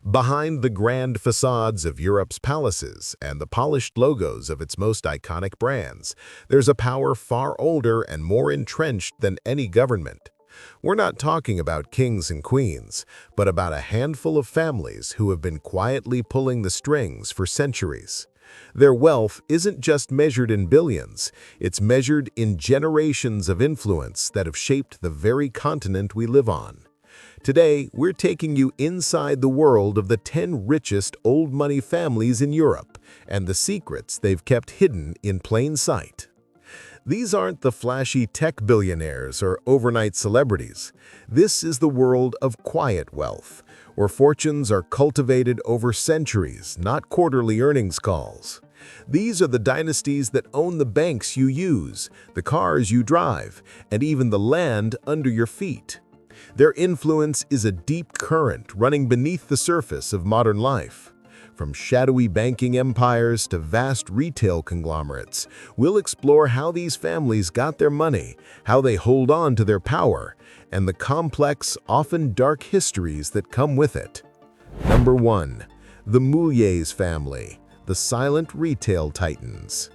Behind the grand facades of Europe's palaces and the polished logos of its most iconic brands, there's a power far older and more entrenched than any government. We're not talking about kings and queens, but about a handful of families who have been quietly pulling the strings for centuries. Their wealth isn't just measured in billions, it's measured in generations of influence that have shaped the very continent we live on. Today, we're taking you inside the world of the 10 richest old money families in Europe and the secrets they've kept hidden in plain sight. These aren't the flashy tech billionaires or overnight celebrities. This is the world of quiet wealth, where fortunes are cultivated over centuries, not quarterly earnings calls. These are the dynasties that own the banks you use, the cars you drive, and even the land under your feet. Their influence is a deep current running beneath the surface of modern life. From shadowy banking empires to vast retail conglomerates, we'll explore how these families got their money, how they hold on to their power, and the complex, often dark histories that come with it. Number 1. The Mulliez family, the silent retail titans.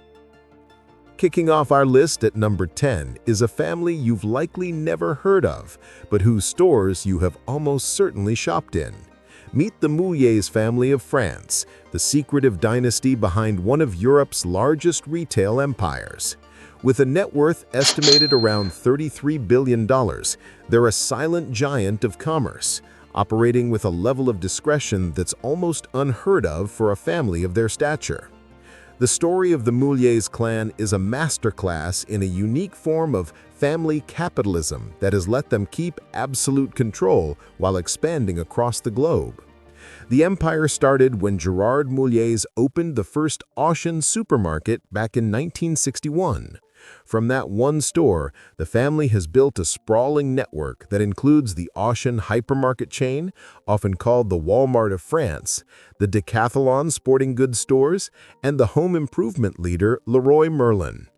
Kicking off our list at number 10 is a family you've likely never heard of, but whose stores you have almost certainly shopped in. Meet the Mulliez family of France, the secretive dynasty behind one of Europe's largest retail empires. With a net worth estimated around $33 billion, they're a silent giant of commerce, operating with a level of discretion that's almost unheard of for a family of their stature. The story of the Mulliez clan is a masterclass in a unique form of family capitalism that has let them keep absolute control while expanding across the globe. The empire started when Gerard Mulliez opened the first Auchan supermarket back in 1961. From that one store, the family has built a sprawling network that includes the Auchan hypermarket chain, often called the Walmart of France, the Decathlon sporting goods stores, and the home improvement leader Leroy Merlin.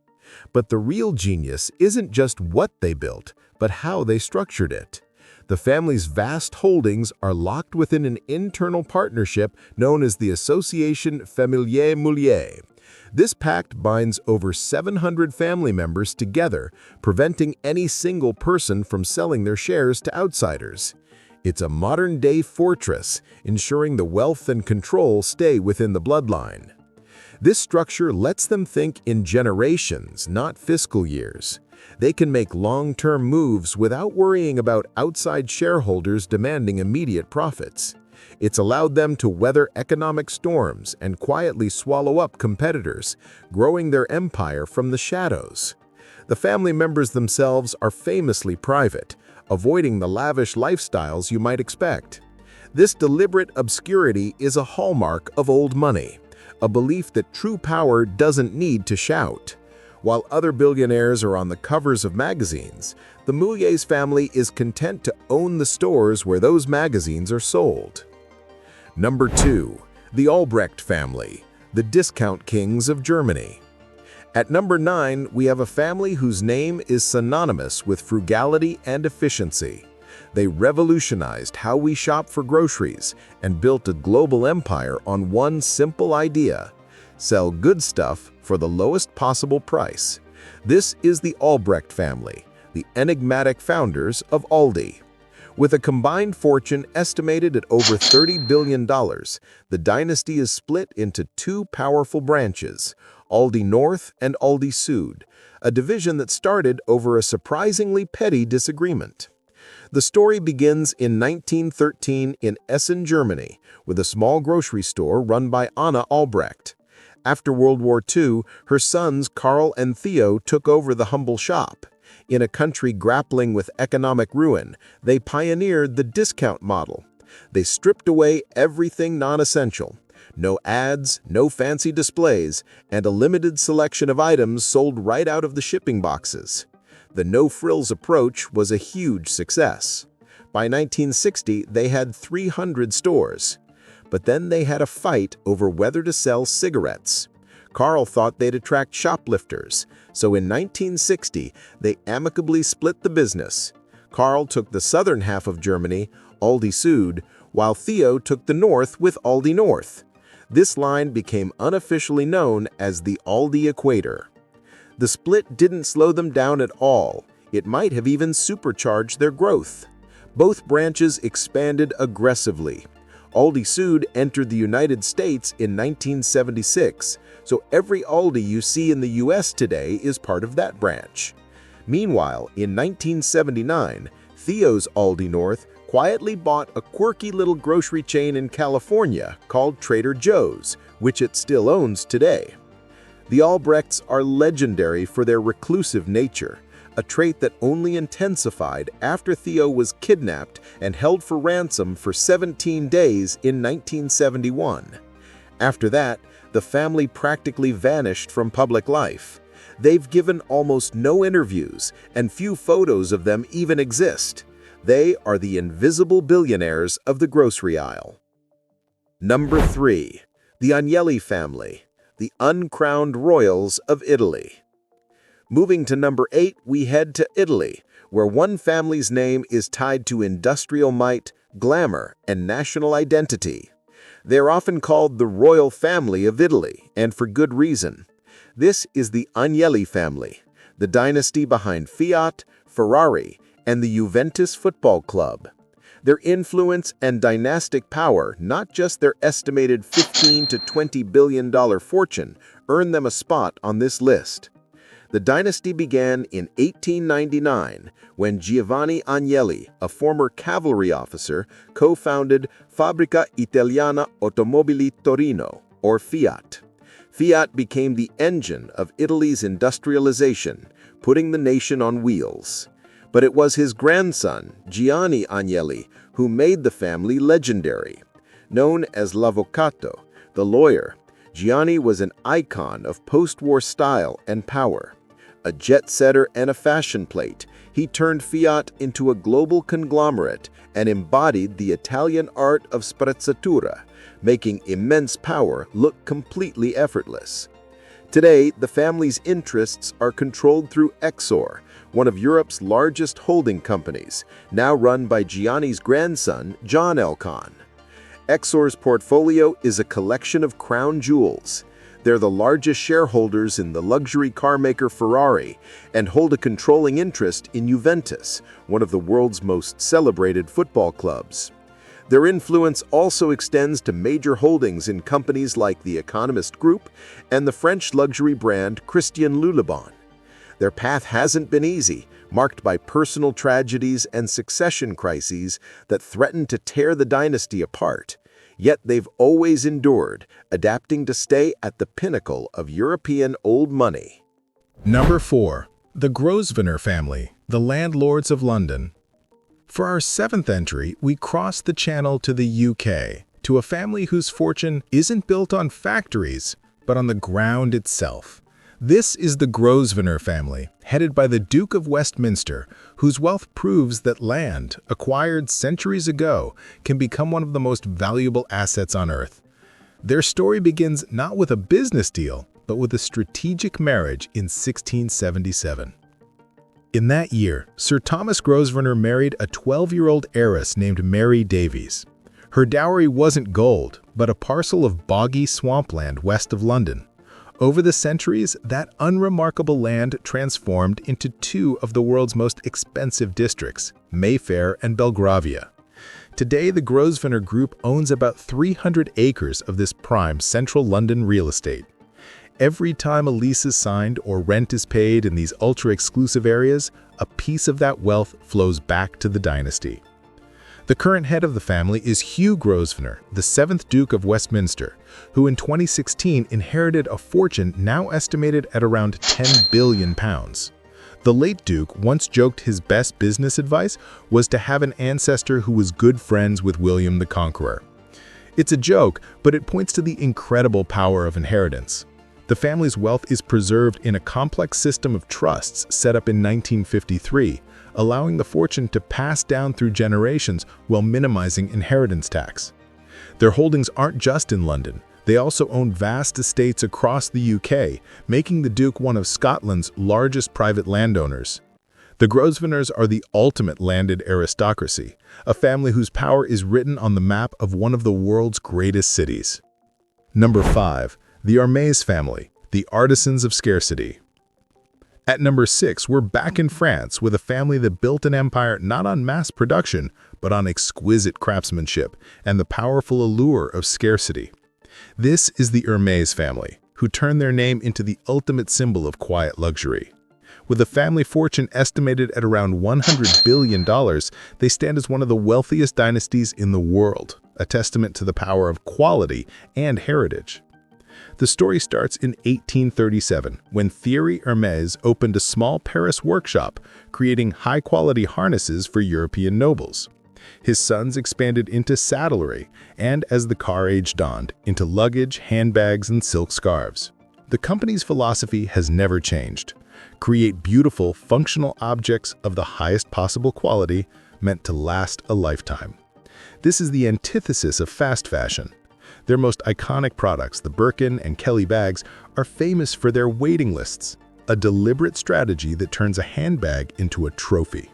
But the real genius isn't just what they built, but how they structured it. The family's vast holdings are locked within an internal partnership known as the Association Familiale Mulliez. This pact binds over 700 family members together, preventing any single person from selling their shares to outsiders. It's a modern-day fortress, ensuring the wealth and control stay within the bloodline. This structure lets them think in generations, not fiscal years. They can make long-term moves without worrying about outside shareholders demanding immediate profits. It's allowed them to weather economic storms and quietly swallow up competitors, growing their empire from the shadows. The family members themselves are famously private, avoiding the lavish lifestyles you might expect. This deliberate obscurity is a hallmark of old money, a belief that true power doesn't need to shout. While other billionaires are on the covers of magazines, the Mulliez family is content to own the stores where those magazines are sold. Number 2. The Albrecht family, the discount kings of Germany. At number 9, we have a family whose name is synonymous with frugality and efficiency. They revolutionized how we shop for groceries and built a global empire on one simple idea: sell good stuff for the lowest possible price. This is the Albrecht family, the enigmatic founders of Aldi. With a combined fortune estimated at over $30 billion, the dynasty is split into two powerful branches, Aldi North and Aldi Süd, a division that started over a surprisingly petty disagreement. The story begins in 1913 in Essen, Germany, with a small grocery store run by Anna Albrecht. After World War II, her sons Karl and Theo took over the humble shop. In a country grappling with economic ruin, they pioneered the discount model. They stripped away everything non-essential. No ads, no fancy displays, and a limited selection of items sold right out of the shipping boxes. The no-frills approach was a huge success. By 1960, they had 300 stores. But then they had a fight over whether to sell cigarettes. Karl thought they'd attract shoplifters, so in 1960, they amicably split the business. Karl took the southern half of Germany, Aldi Süd, while Theo took the north with Aldi North. This line became unofficially known as the Aldi Equator. The split didn't slow them down at all. It might have even supercharged their growth. Both branches expanded aggressively. Aldi Süd entered the United States in 1976, so every Aldi you see in the US today is part of that branch. Meanwhile, in 1979, Theo's Aldi North quietly bought a quirky little grocery chain in California called Trader Joe's, which it still owns today. The Albrechts are legendary for their reclusive nature, a trait that only intensified after Theo was kidnapped and held for ransom for 17 days in 1971. After that, the family practically vanished from public life. They've given almost no interviews, and few photos of them even exist. They are the invisible billionaires of the grocery aisle. Number 3. The Agnelli family, the uncrowned royals of Italy. Moving to number 8, we head to Italy, where one family's name is tied to industrial might, glamour, and national identity. They're often called the royal family of Italy, and for good reason. This is the Agnelli family, the dynasty behind Fiat, Ferrari, and the Juventus Football Club. Their influence and dynastic power, not just their estimated $15 to $20 billion fortune, earned them a spot on this list. The dynasty began in 1899 when Giovanni Agnelli, a former cavalry officer, co-founded Fabbrica Italiana Automobili Torino, or Fiat. Fiat became the engine of Italy's industrialization, putting the nation on wheels. But it was his grandson, Gianni Agnelli, who made the family legendary. Known as l'avvocato, the lawyer, Gianni was an icon of post-war style and power. A jet-setter and a fashion plate, he turned Fiat into a global conglomerate and embodied the Italian art of sprezzatura, making immense power look completely effortless. Today, the family's interests are controlled through Exor, one of Europe's largest holding companies, now run by Gianni's grandson, John Elkann. Exor's portfolio is a collection of crown jewels. They're the largest shareholders in the luxury car maker Ferrari and hold a controlling interest in Juventus, one of the world's most celebrated football clubs. Their influence also extends to major holdings in companies like the Economist Group and the French luxury brand Christian Lululemon. Their path hasn't been easy, marked by personal tragedies and succession crises that threaten to tear the dynasty apart. Yet they've always endured, adapting to stay at the pinnacle of European old money. Number 4. The Grosvenor family, the landlords of London. For our 7th entry, we cross the channel to the UK, to a family whose fortune isn't built on factories, but on the ground itself. This is the Grosvenor family, headed by the Duke of Westminster, whose wealth proves that land, acquired centuries ago, can become one of the most valuable assets on earth. Their story begins not with a business deal, but with a strategic marriage in 1677. In that year, Sir Thomas Grosvenor married a 12-year-old heiress named Mary Davies. Her dowry wasn't gold, but a parcel of boggy swampland west of London. Over the centuries, that unremarkable land transformed into 2 of the world's most expensive districts, Mayfair and Belgravia. Today, the Grosvenor Group owns about 300 acres of this prime central London real estate. Every time a lease is signed or rent is paid in these ultra-exclusive areas, a piece of that wealth flows back to the dynasty. The current head of the family is Hugh Grosvenor, the 7th Duke of Westminster, who in 2016 inherited a fortune now estimated at around £10 billion. The late Duke once joked his best business advice was to have an ancestor who was good friends with William the Conqueror. It's a joke, but it points to the incredible power of inheritance. The family's wealth is preserved in a complex system of trusts set up in 1953, allowing the fortune to pass down through generations while minimizing inheritance tax. Their holdings aren't just in London. They also own vast estates across the UK, making the Duke one of Scotland's largest private landowners. The Grosvenors are the ultimate landed aristocracy, a family whose power is written on the map of one of the world's greatest cities. Number 5. The Hermès family, the artisans of scarcity. At number 6, we're back in France with a family that built an empire not on mass production, but on exquisite craftsmanship and the powerful allure of scarcity. This is the Hermès family, who turned their name into the ultimate symbol of quiet luxury. With a family fortune estimated at around $100 billion, they stand as one of the wealthiest dynasties in the world, a testament to the power of quality and heritage. The story starts in 1837, when Thierry Hermès opened a small Paris workshop, creating high-quality harnesses for European nobles. His sons expanded into saddlery, and as the car age dawned, into luggage, handbags, and silk scarves. The company's philosophy has never changed. Create beautiful, functional objects of the highest possible quality, meant to last a lifetime. This is the antithesis of fast fashion. Their most iconic products, the Birkin and Kelly bags, are famous for their waiting lists, a deliberate strategy that turns a handbag into a trophy.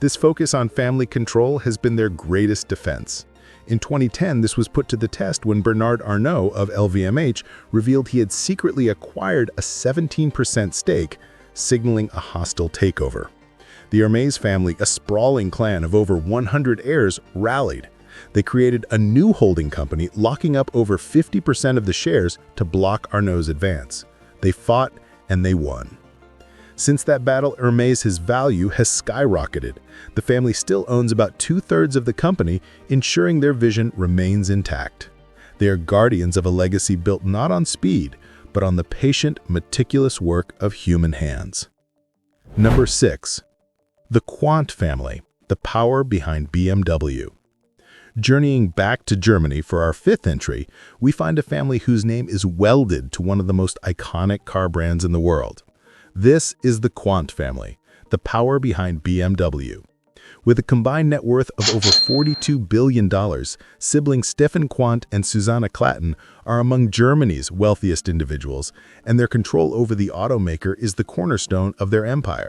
This focus on family control has been their greatest defense. In 2010, this was put to the test when Bernard Arnault of LVMH revealed he had secretly acquired a 17% stake, signaling a hostile takeover. The Hermès family, a sprawling clan of over 100 heirs, rallied. They created a new holding company, locking up over 50% of the shares to block Arnault's advance. They fought and they won. Since that battle, Hermès' value has skyrocketed. The family still owns about 2/3 of the company, ensuring their vision remains intact. They are guardians of a legacy built not on speed, but on the patient, meticulous work of human hands. Number 6. The Quandt family, the power behind BMW. Journeying back to Germany for our 5th entry, we find a family whose name is welded to one of the most iconic car brands in the world. This is the Quandt family, the power behind BMW. With a combined net worth of over $42 billion, siblings Stefan Quandt and Susanna Klatten are among Germany's wealthiest individuals, and their control over the automaker is the cornerstone of their empire.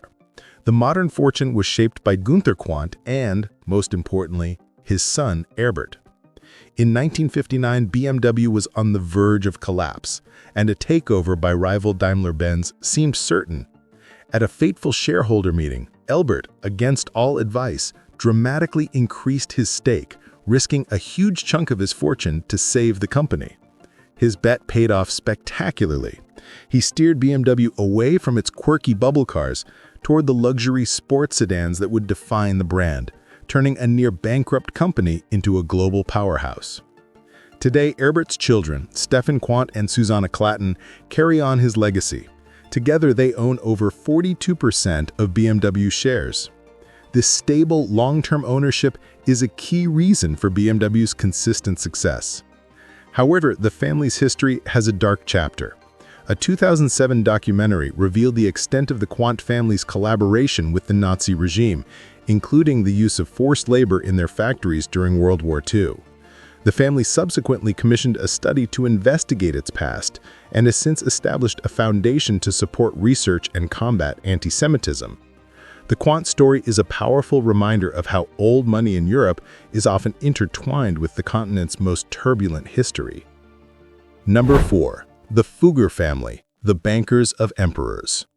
The modern fortune was shaped by Günther Quandt and, most importantly, his son Albrecht. In 1959, BMW was on the verge of collapse, and a takeover by rival Daimler-Benz seemed certain. At a fateful shareholder meeting, Albrecht, against all advice, dramatically increased his stake, risking a huge chunk of his fortune to save the company. His bet paid off spectacularly. He steered BMW away from its quirky bubble cars toward the luxury sports sedans that would define the brand, turning a near-bankrupt company into a global powerhouse. Today, Albrecht's children, Stefan Quandt and Susanna Klatten, carry on his legacy. Together, they own over 42% of BMW shares. This stable, long-term ownership is a key reason for BMW's consistent success. However, the family's history has a dark chapter. A 2007 documentary revealed the extent of the Quandt family's collaboration with the Nazi regime, including the use of forced labor in their factories during World War II. The family subsequently commissioned a study to investigate its past and has since established a foundation to support research and combat anti-Semitism. The Quandt story is a powerful reminder of how old money in Europe is often intertwined with the continent's most turbulent history. Number 4. The Fugger family, the bankers of emperors.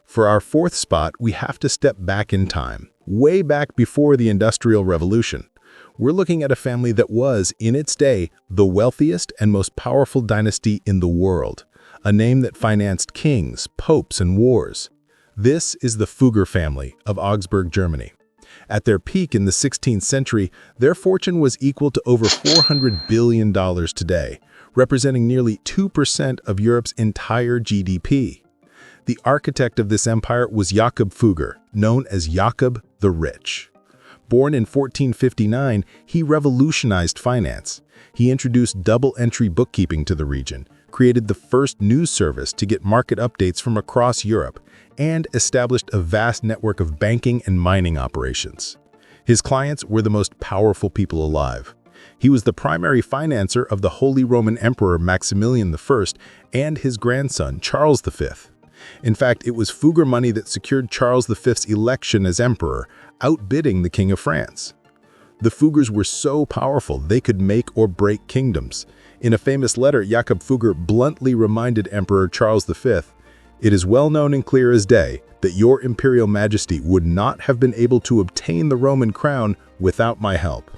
For our 4th spot, we have to step back in time, way back before the Industrial Revolution. We're looking at a family that was, in its day, the wealthiest and most powerful dynasty in the world, a name that financed kings, popes, and wars. This is the Fugger family of Augsburg, Germany. At their peak in the 16th century, their fortune was equal to over $400 billion today, representing nearly 2% of Europe's entire GDP. The architect of this empire was Jakob Fugger, known as Jakob the Rich. Born in 1459, he revolutionized finance. He introduced double-entry bookkeeping to the region, created the first news service to get market updates from across Europe, and established a vast network of banking and mining operations. His clients were the most powerful people alive. He was the primary financer of the Holy Roman Emperor Maximilian I and his grandson Charles V. In fact, it was Fugger money that secured Charles V's election as emperor, outbidding the King of France. The Fuggers were so powerful they could make or break kingdoms. In a famous letter, Jakob Fugger bluntly reminded Emperor Charles V, "It is well known and clear as day that your imperial majesty would not have been able to obtain the Roman crown without my help."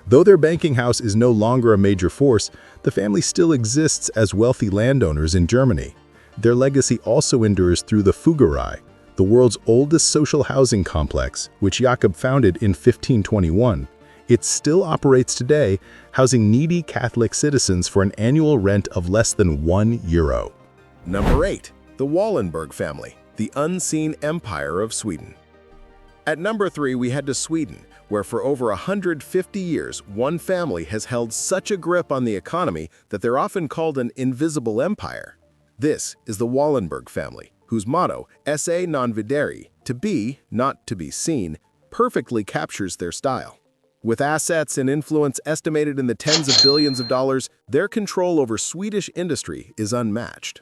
Though their banking house is no longer a major force, the family still exists as wealthy landowners in Germany. Their legacy also endures through the Fuggerei, the world's oldest social housing complex, which Jakob founded in 1521. It still operates today, housing needy Catholic citizens for an annual rent of less than €1. Number 8. The Wallenberg family, the unseen empire of Sweden. At number 3, we head to Sweden, where for over 150 years, one family has held such a grip on the economy that they're often called an invisible empire. This is the Wallenberg family, whose motto, esse non videri, to be, not to be seen, perfectly captures their style. With assets and influence estimated in the tens of billions of dollars, their control over Swedish industry is unmatched.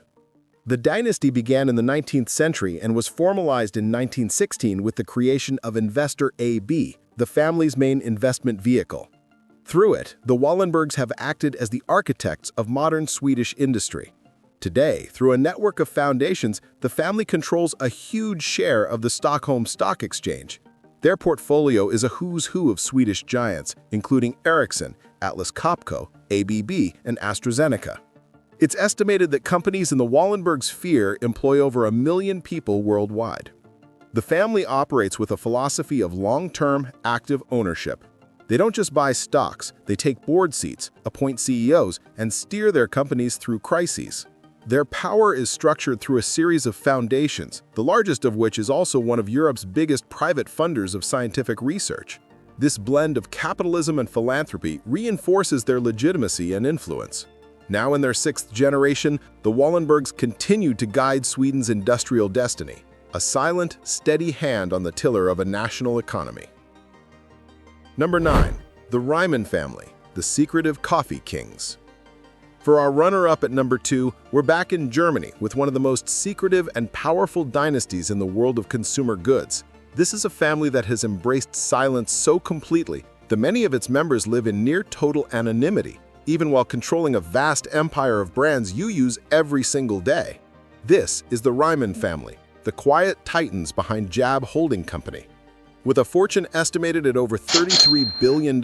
The dynasty began in the 19th century and was formalized in 1916 with the creation of Investor AB, the family's main investment vehicle. Through it, the Wallenbergs have acted as the architects of modern Swedish industry. Today, through a network of foundations, the family controls a huge share of the Stockholm Stock Exchange. Their portfolio is a who's who of Swedish giants, including Ericsson, Atlas Copco, ABB, and AstraZeneca. It's estimated that companies in the Wallenberg sphere employ over 1 million people worldwide. The family operates with a philosophy of long-term, active ownership. They don't just buy stocks, they take board seats, appoint CEOs, and steer their companies through crises. Their power is structured through a series of foundations, the largest of which is also one of Europe's biggest private funders of scientific research. This blend of capitalism and philanthropy reinforces their legitimacy and influence. Now in their 6th generation, the Wallenbergs continue to guide Sweden's industrial destiny, a silent, steady hand on the tiller of a national economy. Number 9. The Reimann family, the secretive coffee kings. For our runner-up at number 2, we're back in Germany with one of the most secretive and powerful dynasties in the world of consumer goods. This is a family that has embraced silence so completely that many of its members live in near-total anonymity, even while controlling a vast empire of brands you use every single day. This is the Reimann family, the quiet titans behind Jab Holding Company. With a fortune estimated at over $33 billion,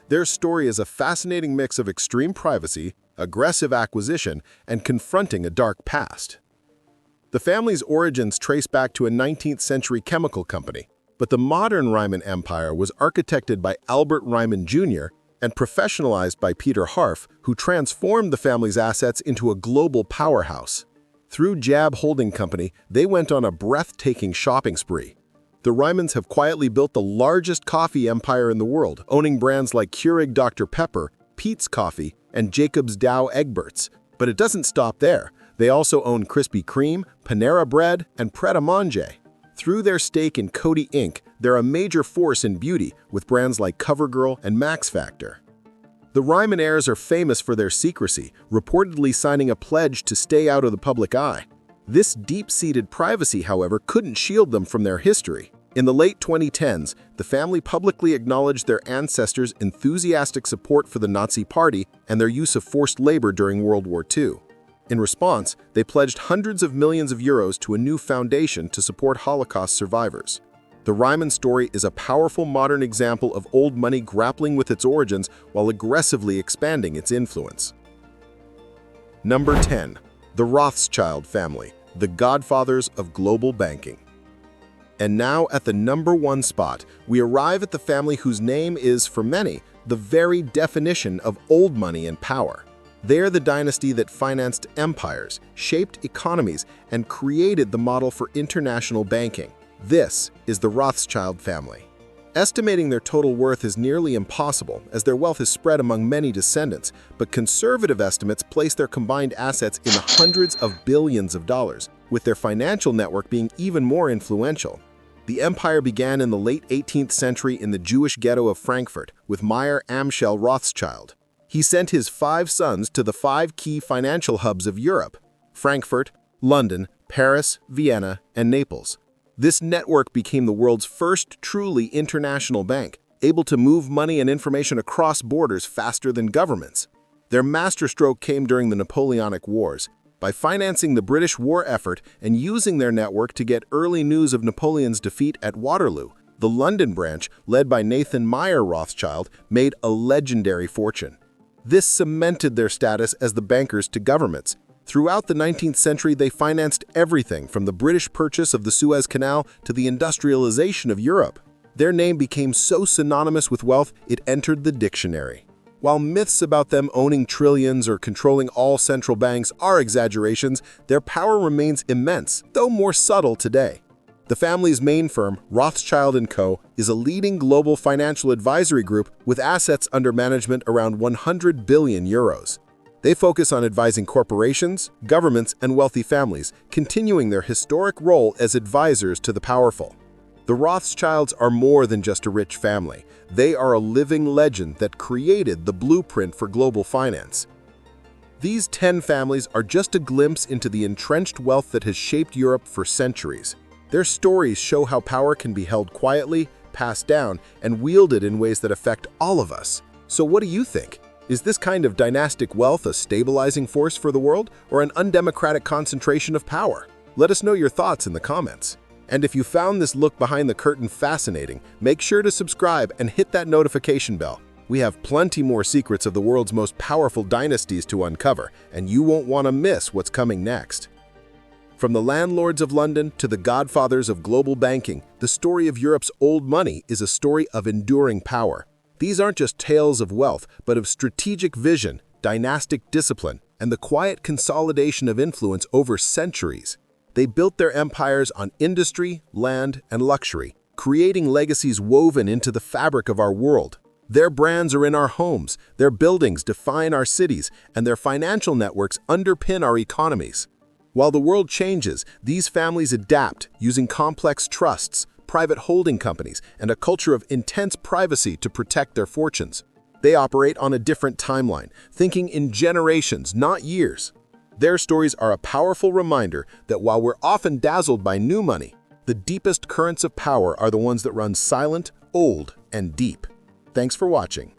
their story is a fascinating mix of extreme privacy, aggressive acquisition, and confronting a dark past. The family's origins trace back to a 19th century chemical company, but the modern Reimann empire was architected by Albert Reimann Jr. and professionalized by Peter Harf, who transformed the family's assets into a global powerhouse. Through Jab Holding Company, they went on a breathtaking shopping spree. The Reimanns have quietly built the largest coffee empire in the world, owning brands like Keurig Dr. Pepper, Peet's Coffee, and Jacob's Dow Egberts. But it doesn't stop there. They also own Krispy Kreme, Panera Bread, and Pret A Manger. Through their stake in Coty Inc., they're a major force in beauty, with brands like CoverGirl and Max Factor. The Reimann heirs are famous for their secrecy, reportedly signing a pledge to stay out of the public eye. This deep-seated privacy, however, couldn't shield them from their history. In the late 2010s, the family publicly acknowledged their ancestors' enthusiastic support for the Nazi Party and their use of forced labor during World War II. In response, they pledged hundreds of millions of euros to a new foundation to support Holocaust survivors. The Reimann story is a powerful modern example of old money grappling with its origins while aggressively expanding its influence. Number 10. The Rothschild family, the godfathers of global banking. And now at the number 1 spot, we arrive at the family whose name is, for many, the very definition of old money and power. They're the dynasty that financed empires, shaped economies, and created the model for international banking. This is the Rothschild family. Estimating their total worth is nearly impossible, as their wealth is spread among many descendants, but conservative estimates place their combined assets in the hundreds of billions of dollars, with their financial network being even more influential. The empire began in the late 18th century in the Jewish ghetto of Frankfurt with Meyer Amschel Rothschild. He sent his 5 sons to the 5 key financial hubs of Europe: Frankfurt, London, Paris, Vienna, and Naples. This network became the world's first truly international bank, able to move money and information across borders faster than governments. Their masterstroke came during the Napoleonic Wars. By financing the British war effort and using their network to get early news of Napoleon's defeat at Waterloo, the London branch, led by Nathan Meyer Rothschild, made a legendary fortune. This cemented their status as the bankers to governments. Throughout the 19th century, they financed everything from the British purchase of the Suez Canal to the industrialization of Europe. Their name became so synonymous with wealth, it entered the dictionary. While myths about them owning trillions or controlling all central banks are exaggerations, their power remains immense, though more subtle today. The family's main firm, Rothschild & Co., is a leading global financial advisory group with assets under management around 100 billion euros. They focus on advising corporations, governments, and wealthy families, continuing their historic role as advisors to the powerful. The Rothschilds are more than just a rich family. They are a living legend that created the blueprint for global finance. These 10 families are just a glimpse into the entrenched wealth that has shaped Europe for centuries. Their stories show how power can be held quietly, passed down, and wielded in ways that affect all of us. So what do you think? Is this kind of dynastic wealth a stabilizing force for the world or an undemocratic concentration of power? Let us know your thoughts in the comments. And if you found this look behind the curtain fascinating, make sure to subscribe and hit that notification bell. We have plenty more secrets of the world's most powerful dynasties to uncover, and you won't want to miss what's coming next. From the landlords of London to the godfathers of global banking, the story of Europe's old money is a story of enduring power. These aren't just tales of wealth, but of strategic vision, dynastic discipline, and the quiet consolidation of influence over centuries. They built their empires on industry, land, and luxury, creating legacies woven into the fabric of our world. Their brands are in our homes, their buildings define our cities, and their financial networks underpin our economies. While the world changes, these families adapt, using complex trusts, private holding companies, and a culture of intense privacy to protect their fortunes. They operate on a different timeline, thinking in generations, not years. Their stories are a powerful reminder that while we're often dazzled by new money, the deepest currents of power are the ones that run silent, old, and deep. Thanks for watching.